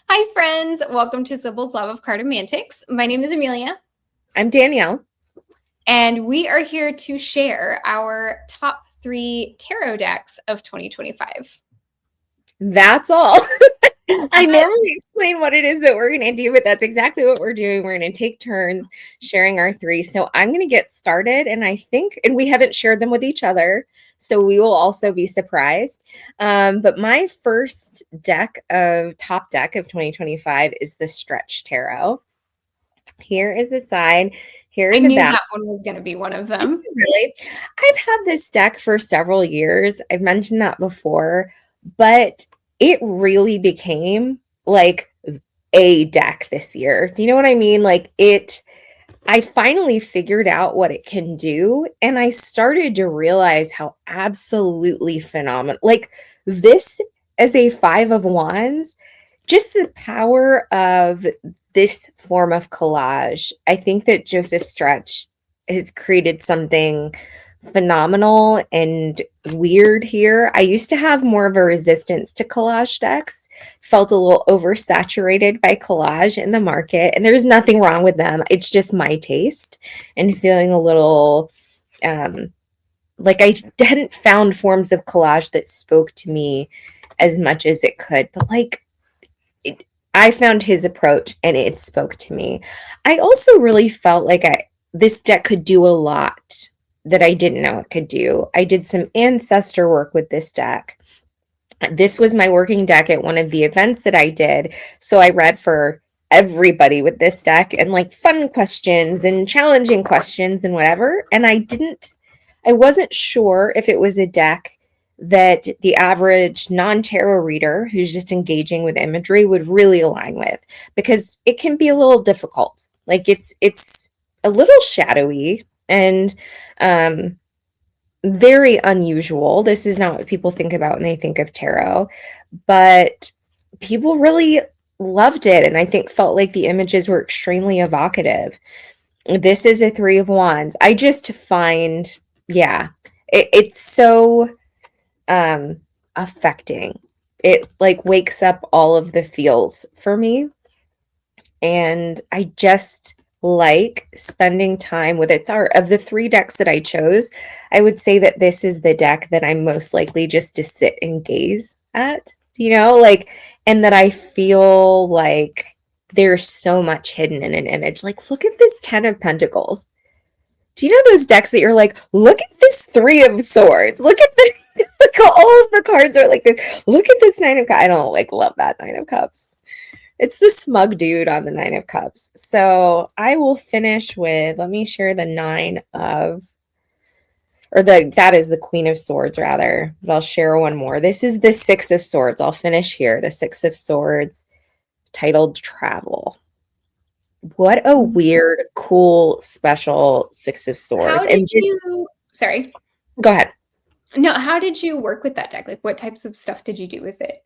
Hi, friends. Welcome to sibylslab of Cartomantics. My name is Amelia, I'm Danielle. and we are here to share our top 3 tarot decks of 2025. That's all. I That's it. normally explain what it is that we're going to do, but that's exactly what we're doing. We're going to take turns sharing our three. So I'm going to get started. And we haven't shared them with each other. So we will also be surprised. But my first top deck of 2025 is the Stretch Tarot. Here is the side. Here I are the knew back. that one was going to be one of them. Really? I've had this deck for several years. I've mentioned that before, but it really became like a deck this year. Do you know what I mean? I finally figured out what it can do, and I started to realize how absolutely phenomenal. Like this as a Five of Wands, just the power of this form of collage. I think that Joseph Stretch has created something phenomenal and weird here. I used to have more of a resistance to collage decks, felt a little oversaturated by collage in the market, and there's nothing wrong with them. It's just my taste and feeling a little like I hadn't found forms of collage that spoke to me as much as it could. But I found his approach and it spoke to me. I also really felt like this deck could do a lot that I didn't know it could do. I did some ancestor work with this deck. This was my working deck at one of the events that I did. So I read for everybody with this deck and like fun questions and challenging questions and whatever. And I wasn't sure if it was a deck that the average non-tarot reader who's just engaging with imagery would really align with, because it can be a little difficult. Like it's a little shadowy and very unusual. This is not what people think about when they think of tarot, but people really loved it, and I think felt like the images were extremely evocative. This is a Three of Wands. I just find, yeah, it's so affecting. It like wakes up all of the feels for me, and I just like spending time with its art. Of the 3 decks that I chose, I would say that this is the deck that I'm most likely just to sit and gaze at, and that I feel like there's so much hidden in an image. Like, look at this 10 of Pentacles. Do you know those decks that you're like, look at this 3 of Swords? Look at the look, all of the cards are like this. Look at this 9 of Cups. I don't love that 9 of Cups. It's the smug dude on the 9 of Cups. So I will finish with, let me share the that is the Queen of Swords rather, but I'll share one more. This is the 6 of Swords. I'll finish here. The 6 of Swords, titled Travel. What a weird, cool, special 6 of Swords. How did you, sorry. Go ahead. No, how did you work with that deck? Like, what types of stuff did you do with it?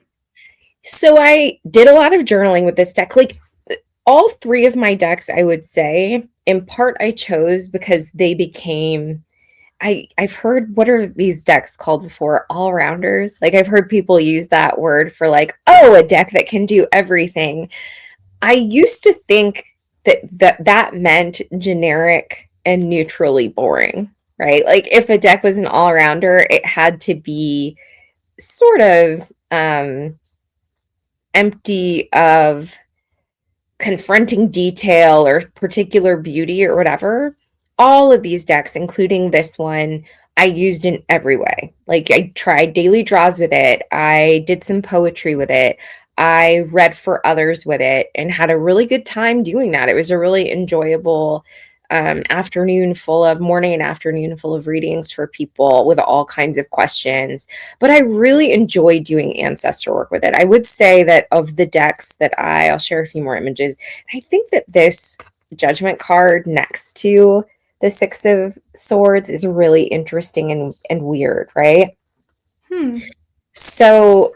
So I did a lot of journaling with this deck. Like all 3 of my decks, I would say, in part I chose because they became I've heard, what are these decks called before? All rounders. Like I've heard people use that word for like, oh, a deck that can do everything. I used to think that meant generic and neutrally boring, right? Like if a deck was an all-rounder, it had to be sort of empty of confronting detail or particular beauty or whatever. All of these decks, including this one, I used in every way. Like I tried daily draws with it. I did some poetry with it. I read for others with it and had a really good time doing that. It was a really enjoyable morning and afternoon full of readings for people with all kinds of questions. But I really enjoy doing ancestor work with it. I would say that of the decks that I'll share a few more images. I think that this Judgment card next to the 6 of Swords is really interesting and weird, right? So,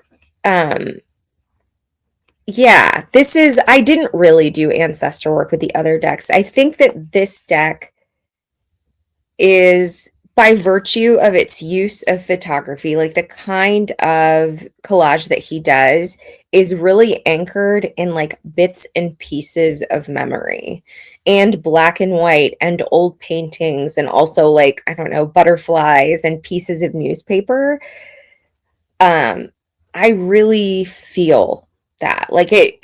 yeah, I didn't really do ancestor work with the other decks. I think that this deck is by virtue of its use of photography, like the kind of collage that he does is really anchored in like bits and pieces of memory and black and white and old paintings and also like, I don't know, butterflies and pieces of newspaper. um I really feel that like it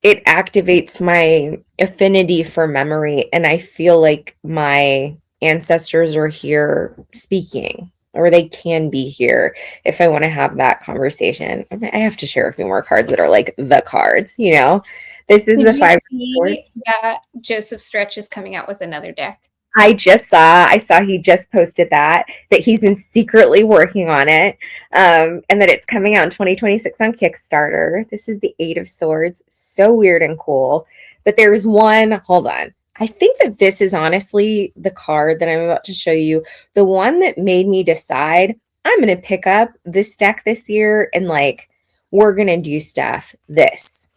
activates my affinity for memory, and I feel like my ancestors are here speaking, or they can be here if I want to have that conversation. I have to share a few more cards that are like the cards, you know. This is Did the you Five of see Swords. that Joseph Stretch is coming out with another deck? I saw he just posted that he's been secretly working on it, and that it's coming out in 2026 on Kickstarter. This is the Eight of Swords. So weird and cool. But there's one, hold on. I think that this is honestly the card that I'm about to show you, the one that made me decide I'm going to pick up this deck this year and like we're going to do stuff. This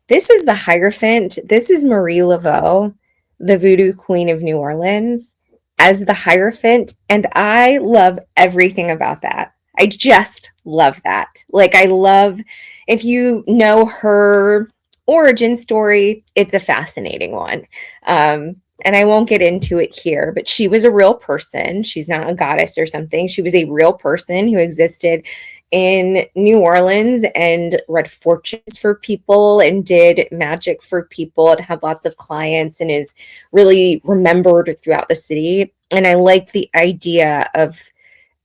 is the Hierophant. This is Marie Laveau, the Voodoo Queen of New Orleans, as the Hierophant. And I love everything about that. I just love that. Like, I love, if you know her origin story, it's a fascinating one. And I won't get into it here, but she was a real person. She's not a goddess or something. She was a real person who existed in New Orleans and read fortunes for people and did magic for people and had lots of clients and is really remembered throughout the city. And I like the idea of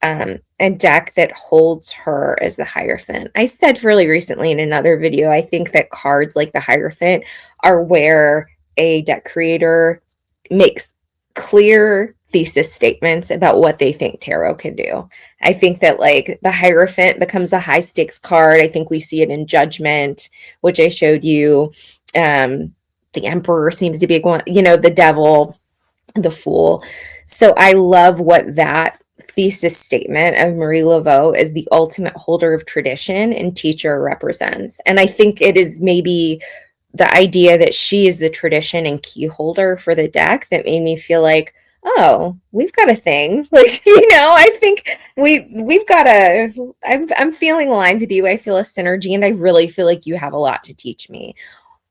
a deck that holds her as the Hierophant. I said really recently in another video, I think that cards like the Hierophant are where a deck creator makes clear thesis statements about what they think tarot can do. I think that like the Hierophant becomes a high stakes card. I think we see it in Judgment, which I showed you. The Emperor seems to be one, you know, the Devil, the Fool. So I love what that thesis statement of Marie Laveau as the ultimate holder of tradition and teacher represents. And I think it is maybe the idea that she is the tradition and key holder for the deck that made me feel like, oh, we've got a thing. Like, you know, I think we've got a I'm feeling aligned with you. I feel a synergy and I really feel like you have a lot to teach me.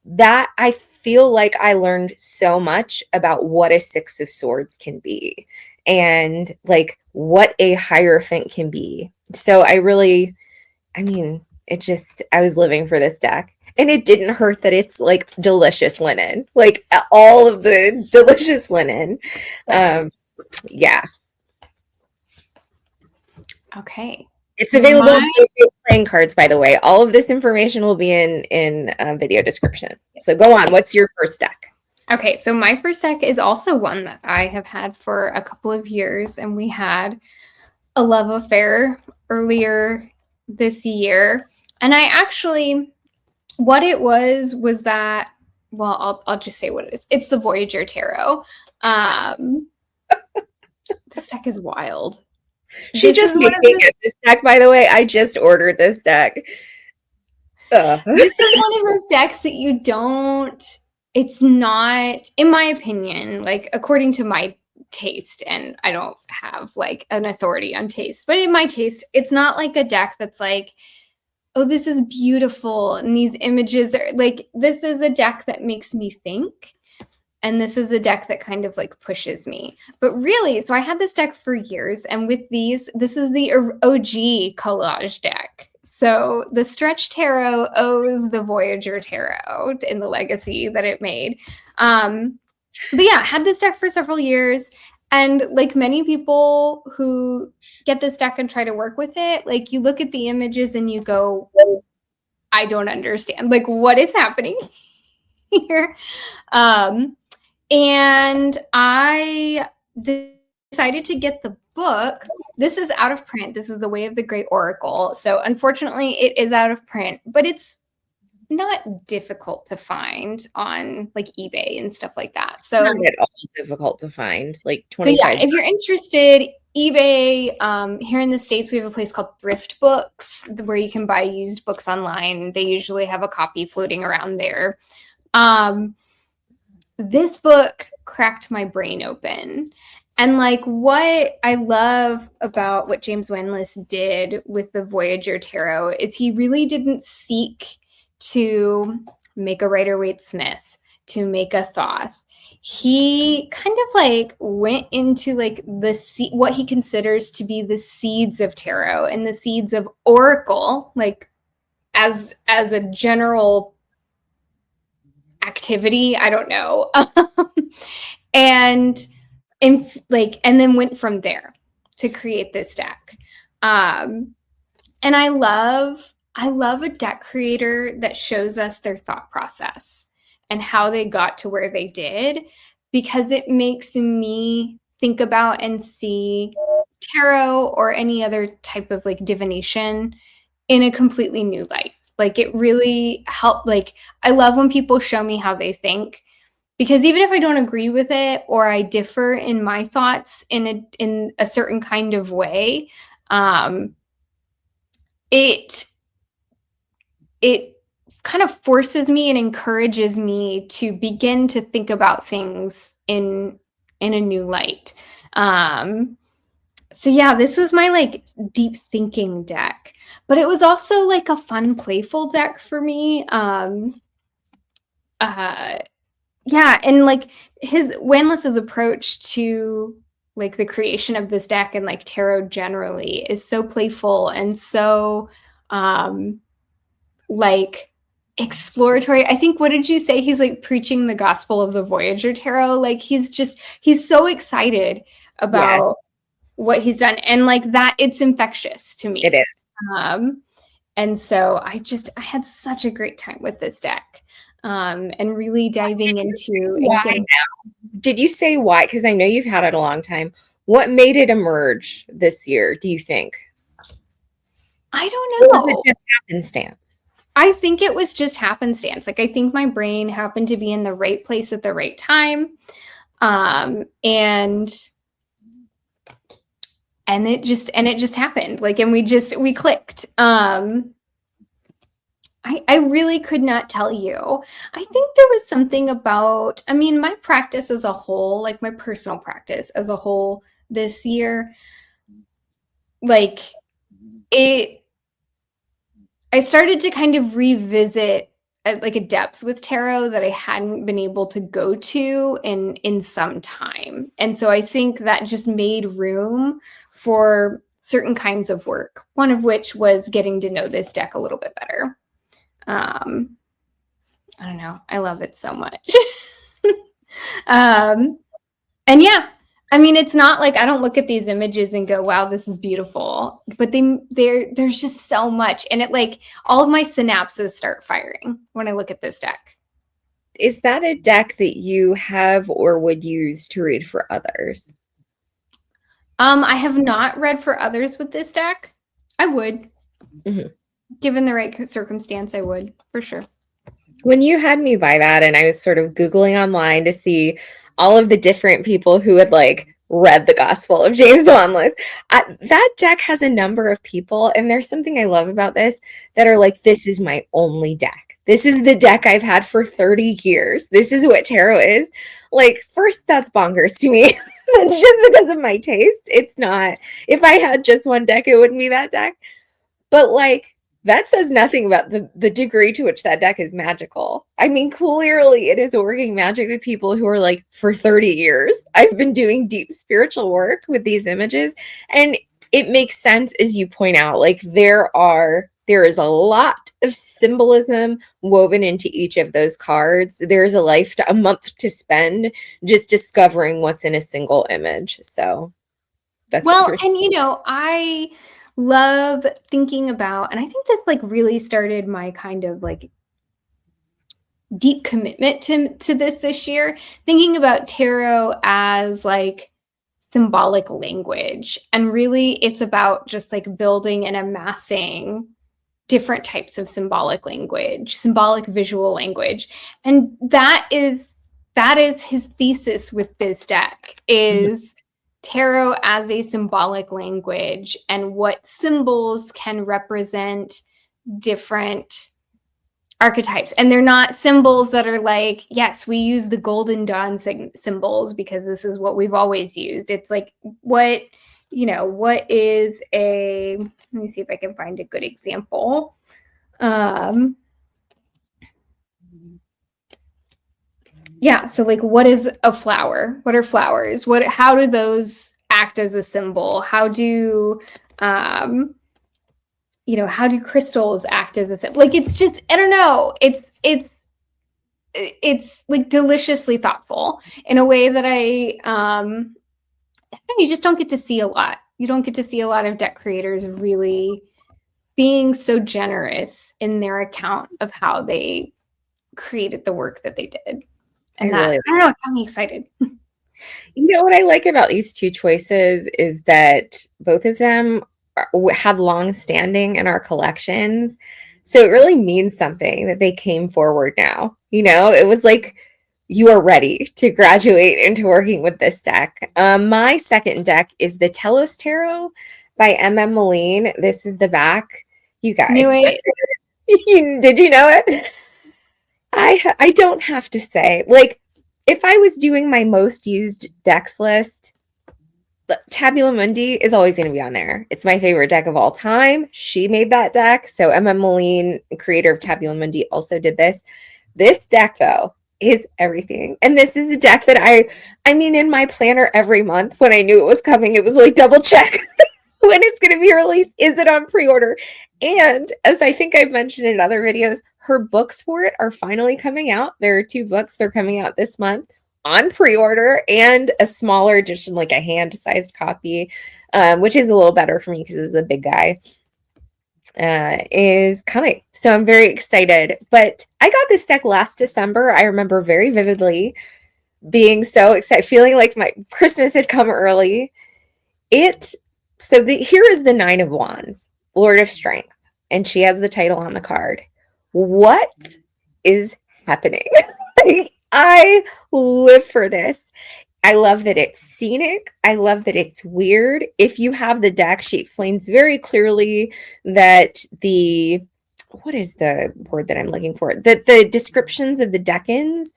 That I feel like I learned so much about what a Six of Swords can be and like what a Hierophant can be. So I mean, it just, I was living for this deck. And it didn't hurt that it's like delicious linen, like all of the delicious linen. Yeah, Okay. it's available in playing cards, by the way. All of this information will be in video description. So go on. What's your first deck? Okay, so my first deck is also one that I have had for a couple of years, and we had a love affair earlier this year. And I actually, what it was that, well, I'll just say what it is. It's the Voyager Tarot. This deck is wild. She just made me get this deck, by the way. I just ordered this deck. This is one of those decks that you don't, it's not, in my opinion, like according to my taste, and I don't have like an authority on taste, but in my taste, it's not like a deck that's like, oh, this is beautiful. And these images are like, this is a deck that makes me think. And this is a deck that kind of like pushes me. But really, so I had this deck for years. And with these, this is the OG collage deck. So the Stretch Tarot owes the Voyager Tarot in the legacy that it made. But yeah, had this deck for several years. And like many people who get this deck and try to work with it, like you look at the images and you go, I don't understand. Like, what is happening here? And I decided to get the book. This is out of print. This is The Way of the Great Oracle. So unfortunately, it is out of print, but it's not difficult to find on like eBay and stuff like that. So not at all difficult to find. Like 25. So yeah, if you're interested, eBay, here in the States, we have a place called Thrift Books where you can buy used books online. They usually have a copy floating around there. This book cracked my brain open. And like what I love about what James Wanless did with the Voyager tarot is he really didn't seek to make a Rider-Waite-Smith, to make a Thoth. He kind of like went into like what he considers to be the seeds of tarot and the seeds of oracle, like as a general activity. I don't know. and and then went from there to create this deck. And I love a deck creator that shows us their thought process and how they got to where they did, because it makes me think about and see tarot or any other type of like divination in a completely new light. Like it really helped. Like I love when people show me how they think, because even if I don't agree with it or I differ in my thoughts in a certain kind of way, it kind of forces me and encourages me to begin to think about things in a new light. So yeah, this was my like deep thinking deck, but it was also like a fun, playful deck for me. Yeah, and like Wanless's approach to like the creation of this deck and like tarot generally is so playful and so like exploratory. I think, what did you say? He's like preaching the gospel of the Voyager tarot. Like he's so excited about what he's done, and like that, it's infectious to me. It is. And so I had such a great time with this deck. And really diving into Did you say why? Because I know you've had it a long time. What made it emerge this year, do you think? I don't know. Or was it just happenstance? I think it was just happenstance. Like I think my brain happened to be in the right place at the right time. And it just happened. Like, and we clicked. I really could not tell you. I think there was something about, I mean, my practice as a whole, like my personal practice as a whole this year, like I started to kind of revisit like a depth with tarot that I hadn't been able to go to in some time. And so I think that just made room for certain kinds of work, one of which was getting to know this deck a little bit better. I don't know. I love it so much. And yeah, I mean, it's not like I don't look at these images and go, wow, this is beautiful, but there's just so much. And it like all of my synapses start firing when I look at this deck. Is that a deck that you have or would use to read for others? I have not read for others with this deck. I would. Mm-hmm. Given the right circumstance, I would, for sure. When you had me buy that and I was sort of Googling online to see all of the different people who had like read the Gospel of James Wanless, that deck has a number of people, and there's something I love about this, that are like, this is my only deck. This is the deck I've had for 30 years. This is what tarot is. Like, first, that's bonkers to me. That's just because of my taste. It's not. If I had just one deck, it wouldn't be that deck. But like, that says nothing about the degree to which that deck is magical. I mean, clearly it is working magic with people who are like, for 30 years, I've been doing deep spiritual work with these images. And it makes sense, as you point out, like there is a lot of symbolism woven into each of those cards. There's a month to spend just discovering what's in a single image. So that's and you know, I love thinking about, and I think this like really started my kind of like deep commitment to this year, thinking about tarot as like symbolic language. And really it's about just like building and amassing different types of symbolic language, symbolic visual language. And that is his thesis with this deck, is tarot as a symbolic language and what symbols can represent different archetypes, and they're not symbols that are like, yes, we use the Golden Dawn symbols because this is what we've always used. It's like, what is a, let me see if I can find a good example. Yeah, so like, what is a flower? What are flowers? How do those act as a symbol? How do how do crystals act as a symbol? Like, it's just, I don't know. It's like deliciously thoughtful in a way that you just don't get to see a lot. You don't get to see a lot of deck creators really being so generous in their account of how they created the work that they did. And I don't know, it got me excited. You know what I like about these two choices is that both of them had long standing in our collections. So it really means something that they came forward now. It was like, you are ready to graduate into working with this deck. My second deck is the Telos Tarot by M.M. Moline. This is the back. You guys. Knew it. Did you know it? I don't have to say, like, if I was doing my most used decks list, Tabula Mundi is always going to be on there. It's my favorite deck of all time. She made that deck. So M.M. Moline, creator of Tabula Mundi, also did this. This deck, though, is everything. And this is a deck that I mean, in my planner every month when I knew it was coming, it was like, double check when it's going to be released. Is it on pre-order? And as I think I've mentioned in other videos, her books for it are finally coming out. There are 2 books. They're coming out this month on pre-order, and a smaller edition, like a hand-sized copy, which is a little better for me because it's a big guy, is coming. So I'm very excited. But I got this deck last December. I remember very vividly being so excited, feeling like my Christmas had come early. Here is the 9 of Wands, Lord of Strength, and she has the title on the card. What is happening? I live for this. I love that it's scenic. I love that it's weird. If you have the deck, she explains very clearly that what is the word that I'm looking for? That the descriptions of the decans,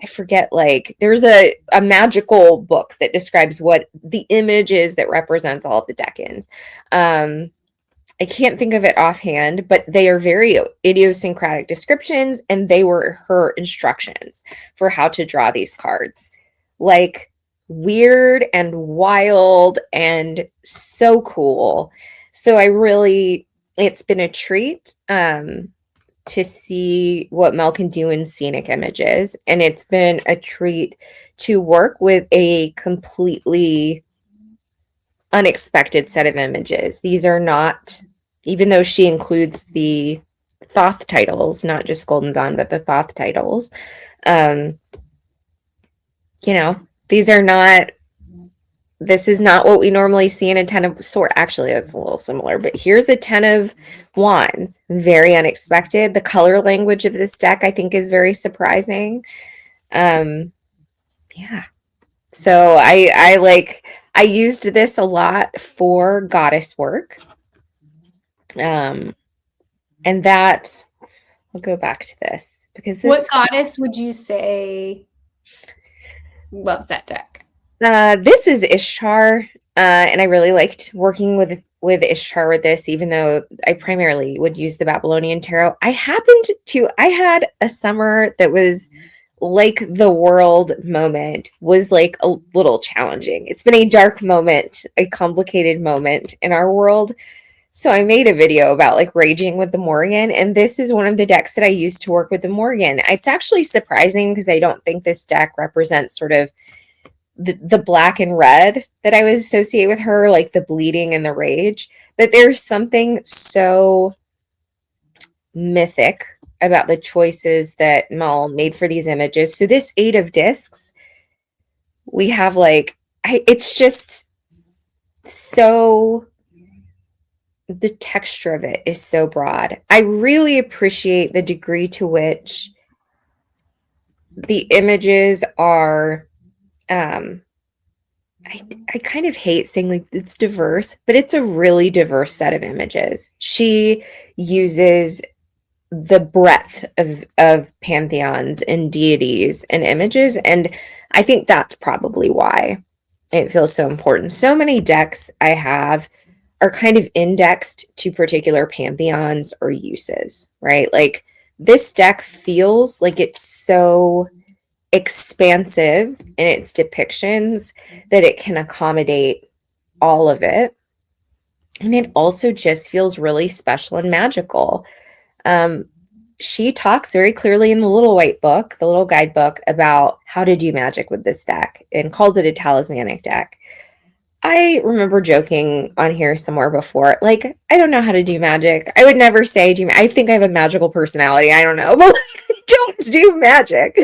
I forget, like, there's a magical book that describes what the image is that represents all of the decans. I can't think of it offhand, but they are very idiosyncratic descriptions, and they were her instructions for how to draw these cards. Like, weird and wild and so cool. So it's been a treat to see what Mel can do in scenic images. And it's been a treat to work with a completely unexpected set of images. These are not, even though she includes the Thoth titles, not just Golden Dawn, but the Thoth titles, this is not what we normally see in a 10 of Swords. Actually, that's a little similar, but here's a 10 of Wands. Very unexpected. The color language of this deck, I think, is very surprising. Yeah. So I used this a lot for goddess work. And that, I'll go back to this because what goddess would you say loves that deck? This is Ishtar, and I really liked working with Ishtar with this, even though I primarily would use the Babylonian tarot. I had a summer that was like the world moment was like a little challenging. It's been a dark moment, a complicated moment in our world. So I made a video about like raging with the Morgan, and this is one of the decks that I used to work with the Morgan. It's actually surprising because I don't think this deck represents sort of the black and red that I would associate with her, like the bleeding and the rage. But there's something so mythic about the choices that Mel made for these images. So this 8 of discs, we have it's just so, the texture of it is so broad. I really appreciate the degree to which the images are, I kind of hate saying like it's diverse, but it's a really diverse set of images. She uses the breadth of pantheons and deities and images. And I think that's probably why it feels so important. So many decks I have are kind of indexed to particular pantheons or uses, right? Like this deck feels like it's so expansive in its depictions that it can accommodate all of it. And it also just feels really special and magical. Um, she talks very clearly in the little white book, the little guidebook, about how to do magic with this deck and calls it a talismanic deck. I remember joking on here somewhere before, like, I don't know how to do magic. I would never say, I think I have a magical personality. I don't know, but like, I don't do magic.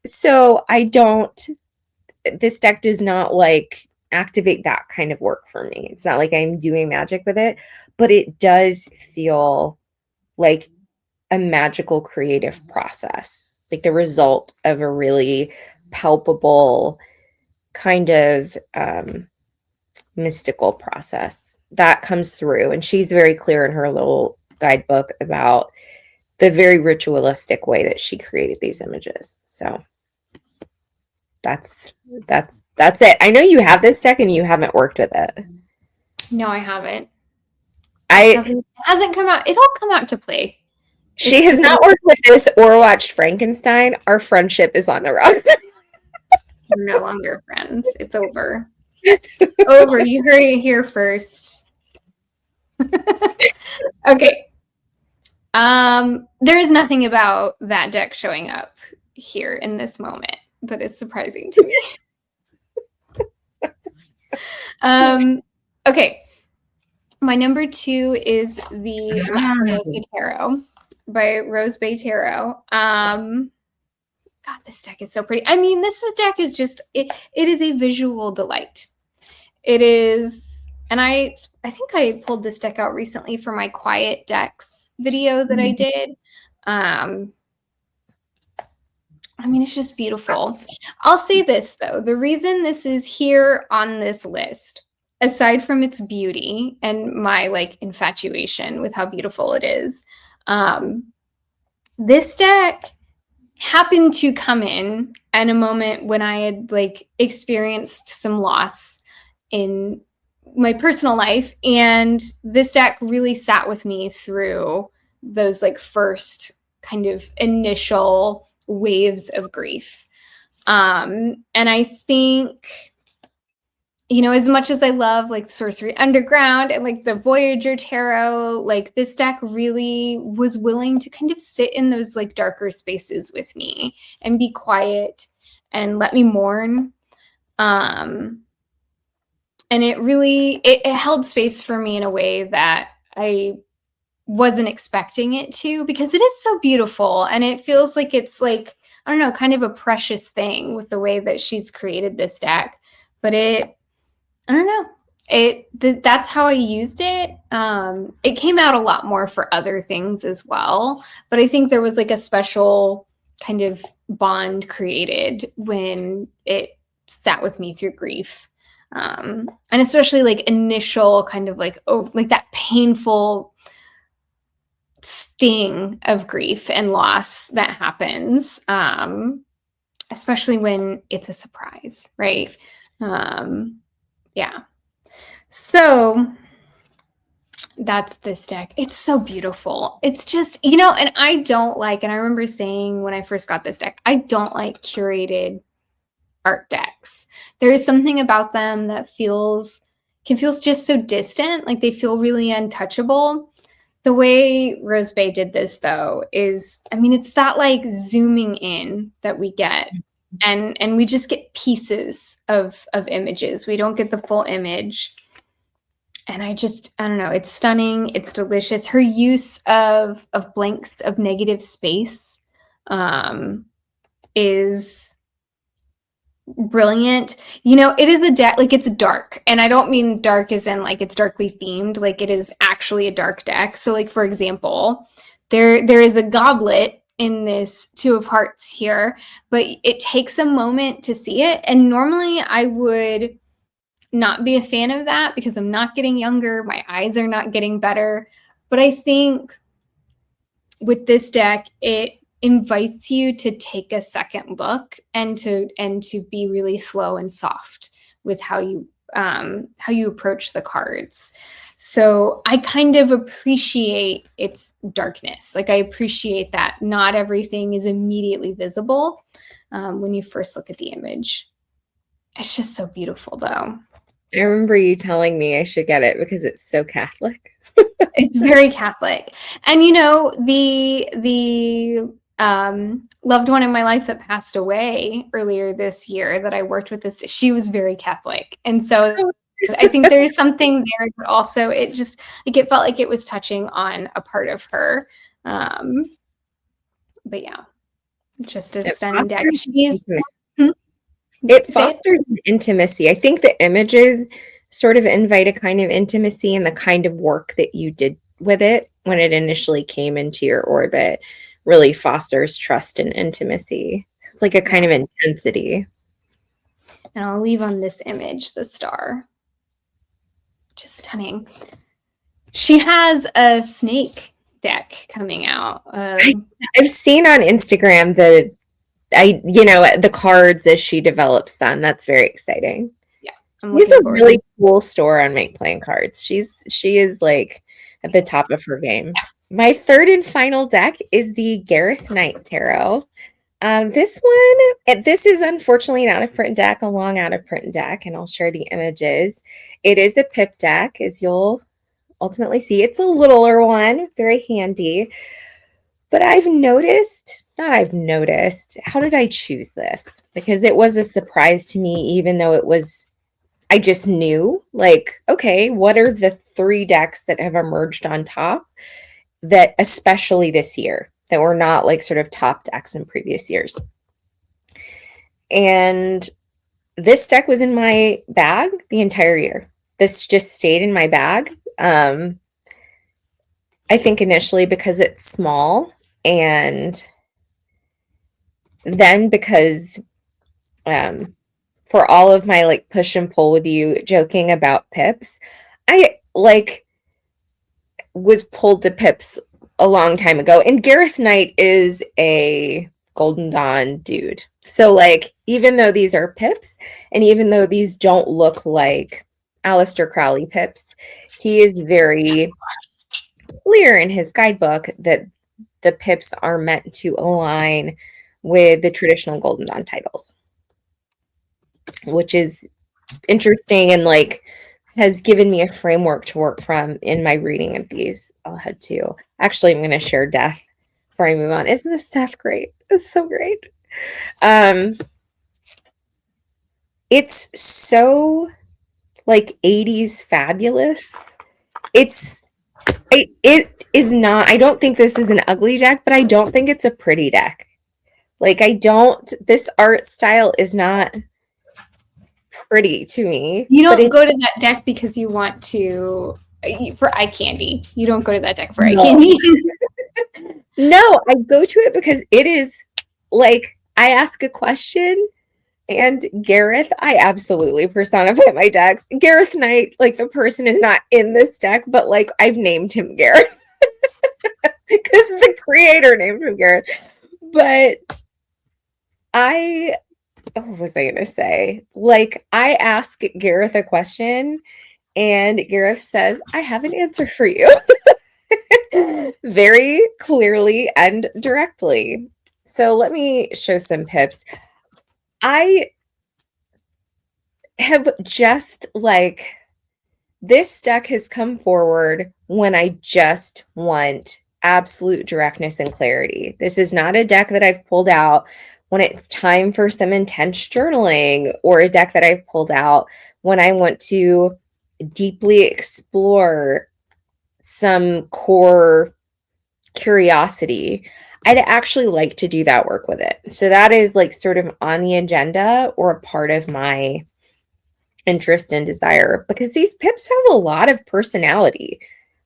So I don't, this deck does not like activate that kind of work for me. It's not like I'm doing magic with it, but it does feel like a magical creative process, like the result of a really palpable kind of mystical process that comes through. And she's very clear in her little guidebook about the very ritualistic way that she created these images. So that's it. I know you have this deck and you haven't worked with it. No, I haven't. It hasn't come out. It'll come out to play. She has not worked with this or watched Frankenstein. Our friendship is on the rocks. We're no longer friends. It's over. It's over. You heard it here first. Okay. There is nothing about that deck showing up here in this moment that is surprising to me. Okay. My number 2 is the Rosa Tarot by Rose Bay Tarot. God, this deck is so pretty. I mean, this deck is just, it is a visual delight. It is, and I think I pulled this deck out recently for my Quiet Decks video that I did. I mean, it's just beautiful. I'll say this, though. The reason this is here on this list, aside from its beauty and my, like, infatuation with how beautiful it is, this deck happened to come in at a moment when I had, like, experienced some loss in my personal life. And this deck really sat with me through those, like, first kind of initial waves of grief. And I think, you know, as much as I love like Sorcery Underground and like the Voyager Tarot, like this deck really was willing to kind of sit in those like darker spaces with me and be quiet and let me mourn. And it really, it held space for me in a way that I wasn't expecting it to, because it is so beautiful and it feels like it's like, I don't know, kind of a precious thing with the way that she's created this deck. But I don't know, that's how I used it. It came out a lot more for other things as well, but I think there was like a special kind of bond created when it sat with me through grief. And especially like initial kind of like, oh, like that painful sting of grief and loss that happens, especially when it's a surprise, right? Yeah. So that's this deck. It's so beautiful. It's just, you know, and I don't like, and I remember saying when I first got this deck, I don't like curated art decks. There is something about them that can feel just so distant, like they feel really untouchable. The way Rose Bay did this, though, is, I mean, it's that like zooming in that we get, and we just get pieces of images. We don't get the full image. And I don't know, it's stunning. It's delicious. Her use of blanks, of negative space, is brilliant. You know, it is a deck, like it's dark, and I don't mean dark as in like it's darkly themed, like it is actually a dark deck. So like, for example, there is a goblet in this Two of Hearts here, but it takes a moment to see it. And normally I would not be a fan of that because I'm not getting younger, my eyes are not getting better. But I think with this deck, it invites you to take a second look and to be really slow and soft with how you approach the cards. So I kind of appreciate its darkness. Like, I appreciate that not everything is immediately visible when you first look at the image. It's just so beautiful, though. I remember you telling me I should get it because it's so Catholic. It's very Catholic. And, you know, the loved one in my life that passed away earlier this year that I worked with this, she was very Catholic. And so I think there's something there, but also it just, like, it felt like it was touching on a part of her. But yeah, just a stunning deck. She's... It fosters intimacy. I think the images sort of invite a kind of intimacy, and the kind of work that you did with it when it initially came into your orbit really fosters trust and intimacy. So it's like a kind of intensity. And I'll leave on this image the star. Just stunning. She has a snake deck coming out. I've seen on Instagram the cards as she develops them. That's very exciting. Yeah, she's a really cool store on Make Playing Cards. She is like at the top of her game. My third and final deck is the Gareth Knight Tarot. This is unfortunately an out-of-print deck, a long out-of-print deck, and I'll share the images. It is a pip deck, as you'll ultimately see. It's a littler one, very handy. But how did I choose this? Because it was a surprise to me, even though I just knew, like, okay, what are the 3 decks that have emerged on top that, especially this year, that were not like sort of top decks in previous years? And this deck was in my bag the entire year. This just stayed in my bag. I think initially because it's small, and then because for all of my like push and pull with you joking about pips, I like was pulled to pips a long time ago. And Gareth Knight is a Golden Dawn dude. So like, even though these are pips, and even though these don't look like Aleister Crowley pips, he is very clear in his guidebook that the pips are meant to align with the traditional Golden Dawn titles, which is interesting and like has given me a framework to work from in my reading of these. I'll head to, actually, I'm going to share Death before I move on. Isn't this stuff great? It's so great. It's so like 80s fabulous. It is not, I don't think this is an ugly deck, but I don't think it's a pretty deck. Like, this art style is not pretty to me. You don't go to that deck because you want to, for eye candy. You don't go to that deck for eye candy. No, I go to it because it is like, I ask a question, and Gareth, I absolutely personify my decks. Gareth Knight, like, the person is not in this deck, but like, I've named him Gareth because the creator named him Gareth. But what was I going to say? Like, I ask Gareth a question, and Gareth says, I have an answer for you. Very clearly and directly. So let me show some pips. I have just like, this deck has come forward when I just want absolute directness and clarity. This is not a deck that I've pulled out when it's time for some intense journaling, or a deck that I've pulled out when I want to deeply explore some core curiosity. I'd actually like to do that work with it. So that is like sort of on the agenda, or a part of my interest and desire, because these pips have a lot of personality.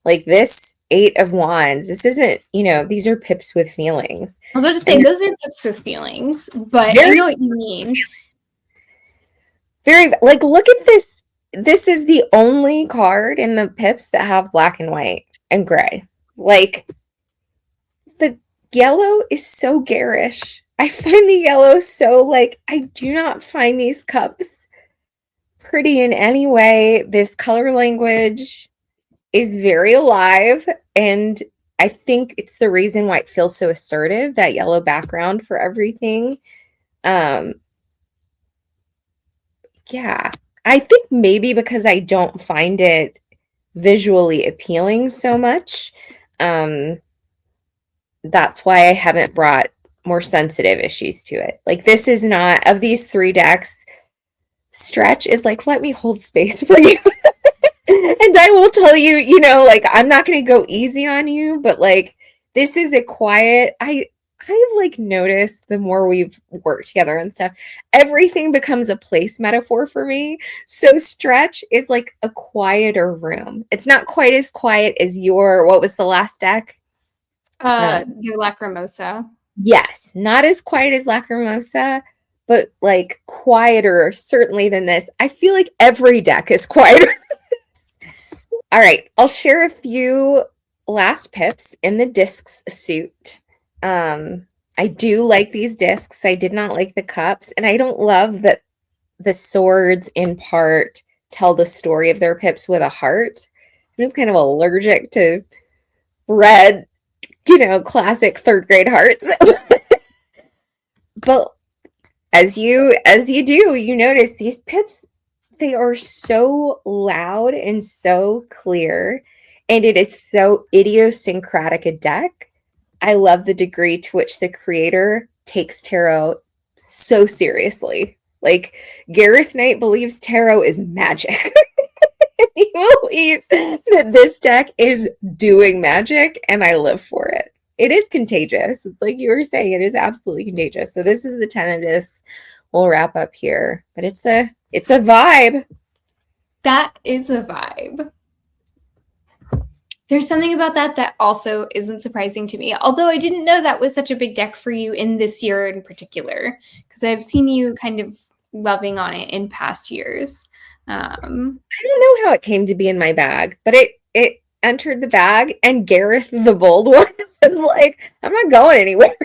Like this 8 of Wands, this isn't, these are pips with feelings. I was about to say, those are pips with feelings, but I know what you mean. Very, like, look at this. This is the only card in the pips that have black and white and gray. Like, the yellow is so garish. I find the yellow so like, I do not find these cups pretty in any way. This color language is very alive, and I think it's the reason why it feels so assertive, that yellow background for everything. Yeah, I think maybe because I don't find it visually appealing so much. That's why I haven't brought more sensitive issues to it. Like, this is not, of these 3 decks, Stretch is like, let me hold space for you. And I will tell you, you know, like, I'm not going to go easy on you, but like, this is a quiet, I like noticed the more we've worked together and stuff, everything becomes a place metaphor for me. So Stretch is like a quieter room. It's not quite as quiet as your, what was the last deck? The Lacrimosa. Yes, not as quiet as Lacrimosa, but like quieter certainly than this. I feel like every deck is quieter. All right, I'll share a few last pips in the discs suit. I do like these discs. I did not like the cups, and I don't love that the swords in part tell the story of their pips with a heart. I'm just kind of allergic to red, you know, classic 3rd grade hearts. But as you do, you notice these pips, they are so loud and so clear, and it is so idiosyncratic a deck. I love the degree to which the creator takes tarot so seriously. Like, Gareth Knight believes tarot is magic. He believes that this deck is doing magic, and I live for it. It is contagious. It's like you were saying, it is absolutely contagious. So this is the 10 of discs. We'll wrap up here, but it's a vibe. That is a vibe. There's something about that also isn't surprising to me, although I didn't know that was such a big deck for you in this year in particular, because I've seen you kind of loving on it in past years. I don't know how it came to be in my bag, but it entered the bag, and Gareth, the bold one, was like, I'm not going anywhere.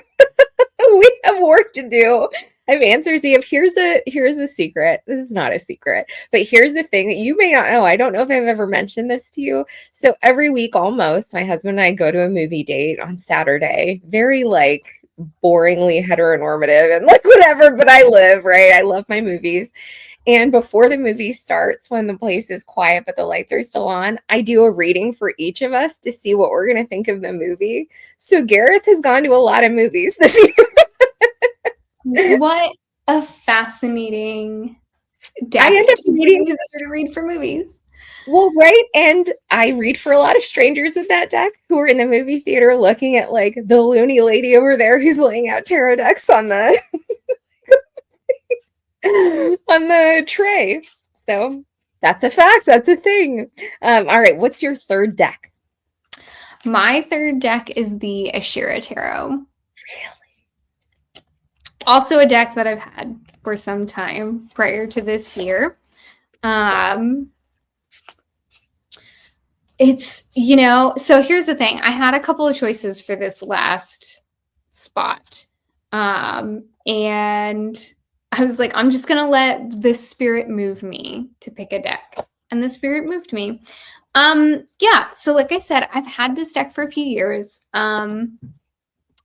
We have work to do. I have answers. Here's a secret. This is not a secret, but here's the thing that you may not know. I don't know if I've ever mentioned this to you. So every week, almost, my husband and I go to a movie date on Saturday. Very like boringly heteronormative and like whatever, but I live, right? I love my movies. And before the movie starts, when the place is quiet but the lights are still on, I do a reading for each of us to see what we're going to think of the movie. So Gareth has gone to a lot of movies this year. What a fascinating deck. I end up to read for movies. Well, right. And I read for a lot of strangers with that deck who are in the movie theater looking at like the loony lady over there who's laying out tarot decks on the on the tray. So that's a fact. That's a thing. All right. What's your 3rd deck? My 3rd deck is the Ashira Tarot. Really? Also a deck that I've had for some time prior to this year. It's, you know, so here's the thing. I had a couple of choices for this last spot. And I was like, I'm just going to let the spirit move me to pick a deck. And the spirit moved me. Yeah, so like I said, I've had this deck for a few years.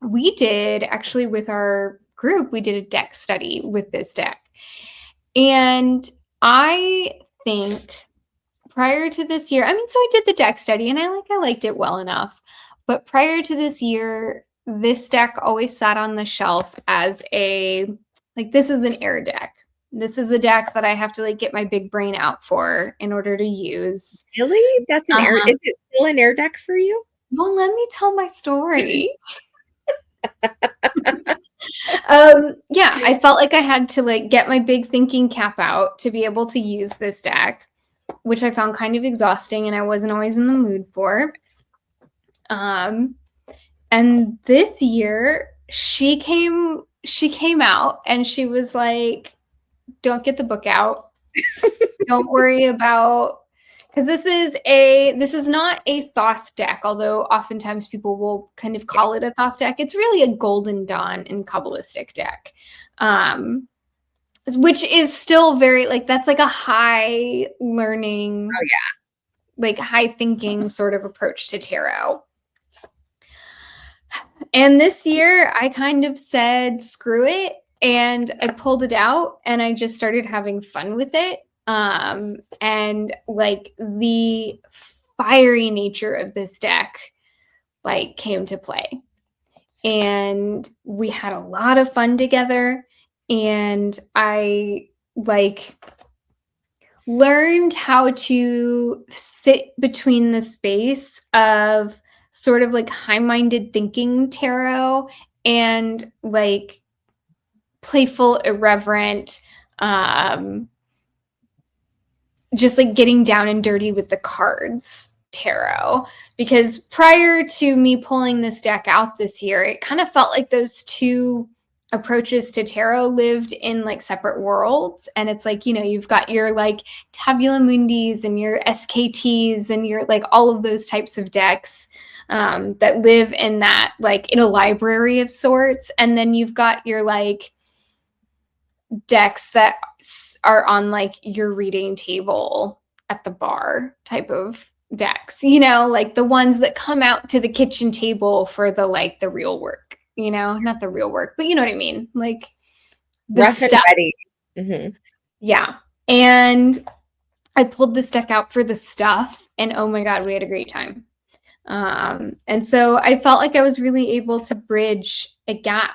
We did, actually, with our group, we did a deck study with this deck. And I think prior to this year, I mean, so I did the deck study and I liked it well enough. But prior to this year, this deck always sat on the shelf as a, like, this is an air deck. This is a deck that I have to like get my big brain out for in order to use. Really? That's an air. Is it still an air deck for you? Well, let me tell my story. Yeah, I felt like I had to like get my big thinking cap out to be able to use this deck, which I found kind of exhausting and I wasn't always in the mood for. And this year she came out and she was like, don't get the book out. Don't worry about Because this is not a Thoth deck, although oftentimes people will kind of call it a Thoth deck. It's really a Golden Dawn and Kabbalistic deck, which is still very like that's like a high learning, Oh yeah, like high thinking sort of approach to tarot. And this year, I kind of said screw it, and I pulled it out, and I just started having fun with it. And like the fiery nature of this deck like came to play, and we had a lot of fun together, and I like learned how to sit between the space of sort of like high-minded thinking tarot and like playful, irreverent, just like getting down and dirty with the cards tarot. Because prior to me pulling this deck out this year, it kind of felt like those two approaches to tarot lived in like separate worlds. And it's like, you know, you've got your like Tabula Mundis and your SKTs and your like all of those types of decks that live in that like in a library of sorts. And then you've got your like decks that are on like your reading table at the bar type of decks, you know, like the ones that come out to the kitchen table for the like the real work, you know, not the real work, but you know what I mean, like the rough stuff. and ready. Yeah. And I pulled this deck out for the stuff, and oh my god, we had a great time. And so I felt like I was really able to bridge a gap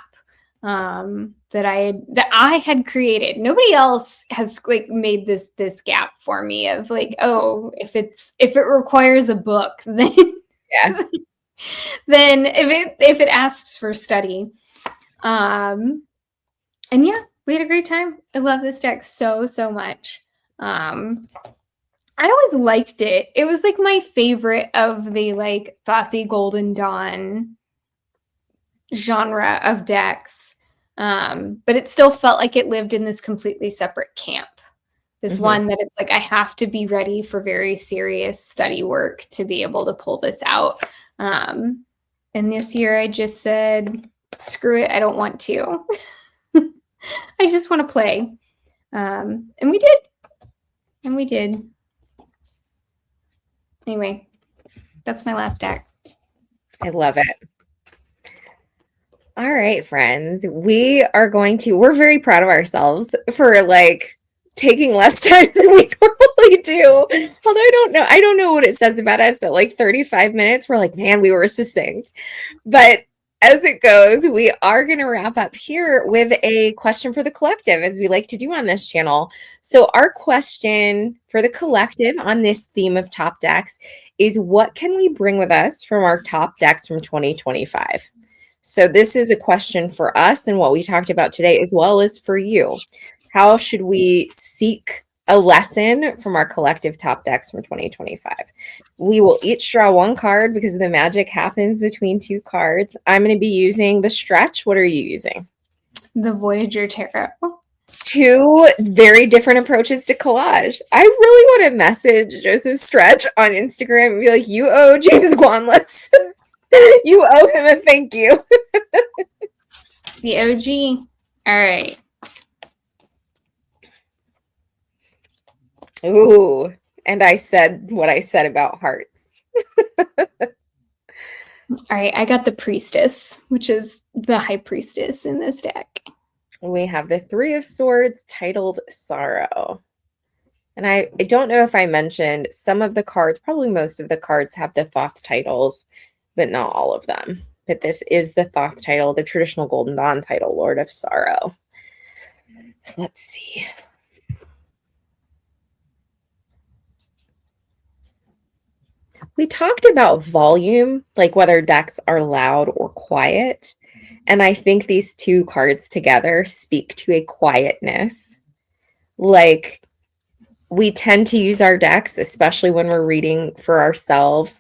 that I had created. Nobody else has like made this gap for me of like, oh, if it requires a book, then Yeah. then if it asks for study. And yeah, we had a great time. I love this deck so much. I always liked it. It was like my favorite of the like Thothy Golden Dawn genre of decks. But it still felt like it lived in this completely separate camp. This one that it's like, I have to be ready for very serious study work to be able to pull this out. And this year I just said, screw it, I don't want to. I just want to play. And we did. And we did. Anyway, that's my last deck. I love it. All right, friends. We're very proud of ourselves for like taking less time than we normally do. Although I don't know what it says about us that like 35 minutes, we're like, man, we were succinct. But as it goes, we are going to wrap up here with a question for the collective, as we like to do on this channel. So our question for the collective on this theme of top decks is, what can we bring with us from our top decks from 2025? So this is a question for us and what we talked about today, as well as for you. How should we seek a lesson from our collective top decks from 2025? We will each draw one card because the magic happens between two cards. I'm going to be using the Stretch. What are you using? The Voyager Tarot. Two very different approaches to collage. I really want to message Joseph Stretch on Instagram and be like, you owe James Wanless. You owe him a thank you. The OG. All right. Ooh, and I said what I said about hearts. All right, I got the Priestess, which is the High Priestess in this deck. We have the Three of Swords titled Sorrow. And I don't know if I mentioned some of the cards, probably most of the cards have the Thoth titles, but not all of them. But this is the Thoth title, the traditional Golden Dawn title, Lord of Sorrow. So let's see. We talked about volume, like whether decks are loud or quiet. And I think these two cards together speak to a quietness. Like, we tend to use our decks, especially when we're reading for ourselves,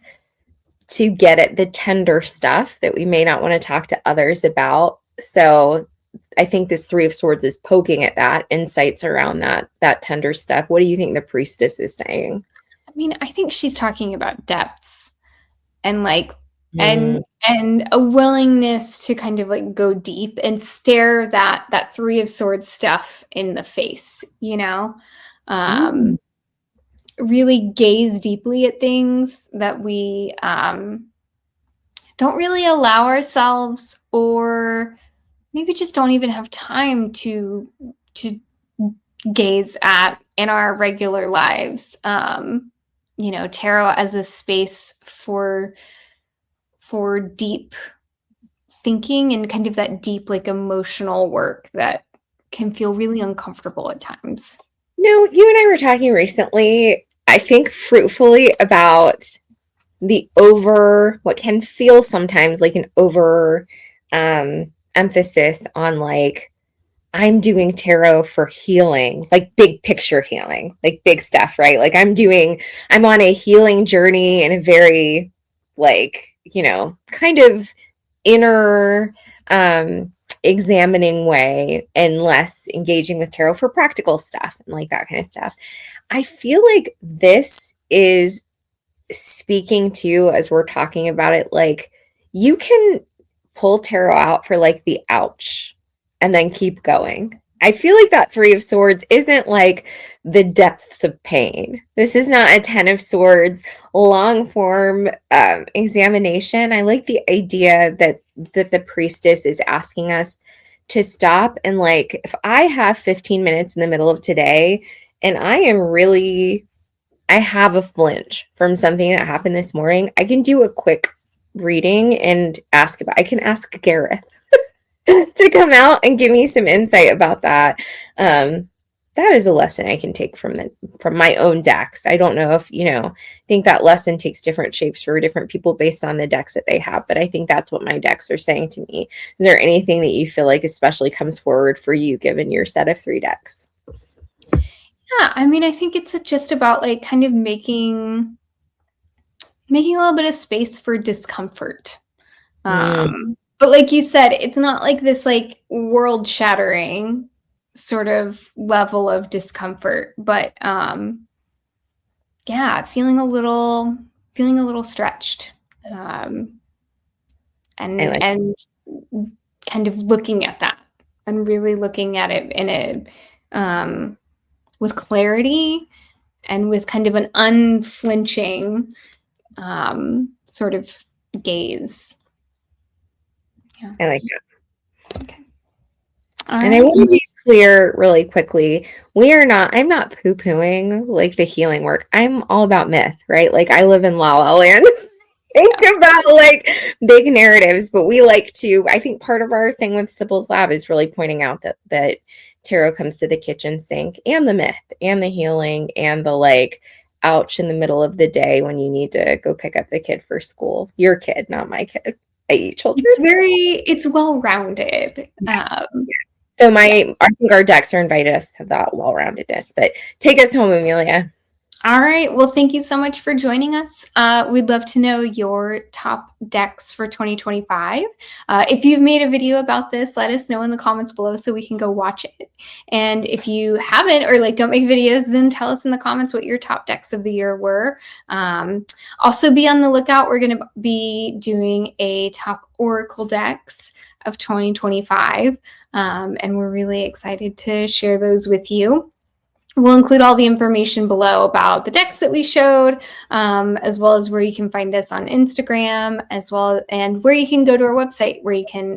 to get at the tender stuff that we may not want to talk to others about. So I think this Three of Swords is poking at that, insights around that tender stuff. What do you think the Priestess is saying? mean, I think she's talking about depths and like Mm. and a willingness to kind of like go deep and stare that Three of Swords stuff in the face, you know? Mm. Really gaze deeply at things that we don't really allow ourselves, or maybe just don't even have time to gaze at in our regular lives. You know, tarot as a space for deep thinking and kind of that deep like emotional work that can feel really uncomfortable at times. No, you and I were talking recently, I think fruitfully, about what can feel sometimes like an over emphasis on like I'm doing tarot for healing, like big picture healing, like big stuff, right? Like I'm on a healing journey in a very like, kind of inner examining way, and less engaging with tarot for practical stuff and like that kind of stuff. I feel like this is speaking to, as we're talking about it, like you can pull tarot out for like the ouch and then keep going. I feel like that Three of Swords isn't like the depths of pain. This is not a Ten of Swords long form examination. I like the idea that the priestess is asking us to stop, and like if I have 15 minutes in the middle of today and I have a flinch from something that happened this morning, I can do a quick reading and I can ask Gareth to come out and give me some insight about that. That is a lesson I can take from my own decks. I don't know if, I think that lesson takes different shapes for different people based on the decks that they have, but I think that's what my decks are saying to me. Is there anything that you feel like especially comes forward for you given your set of 3 decks? Yeah, I mean, I think it's just about like kind of making a little bit of space for discomfort. But like you said, it's not like this like world shattering sort of level of discomfort, but yeah, feeling a little stretched. And kind of looking at that and really looking at it in a with clarity and with kind of an unflinching sort of gaze. Yeah. I like that. Okay. And I want to be clear really quickly. I'm not poo-pooing like the healing work. I'm all about myth, right? Like I live in La La Land. Think about like big narratives, but I think part of our thing with Sibyl's Lab is really pointing out that tarot comes to the kitchen sink and the myth and the healing and the like ouch in the middle of the day when you need to go pick up the kid for school. Your kid, not my kid. I eat children. It's well-rounded. So I think our decks are invited us to that well-roundedness, but take us home, Amelia. All right. Well, thank you so much for joining us. We'd love to know your top decks for 2025. If you've made a video about this, let us know in the comments below so we can go watch it. And if you haven't or like don't make videos, then tell us in the comments what your top decks of the year were. Also be on the lookout. We're going to be doing a top Oracle decks of 2025. And we're really excited to share those with you. We'll include all the information below about the decks that we showed, as well as where you can find us on Instagram, and where you can go to our website where you can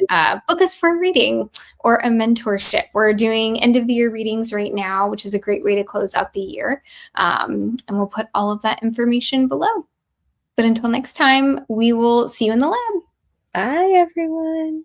book us for a reading or a mentorship. We're doing end of the year readings right now, which is a great way to close out the year. And we'll put all of that information below. But until next time, we will see you in the lab. Bye, everyone.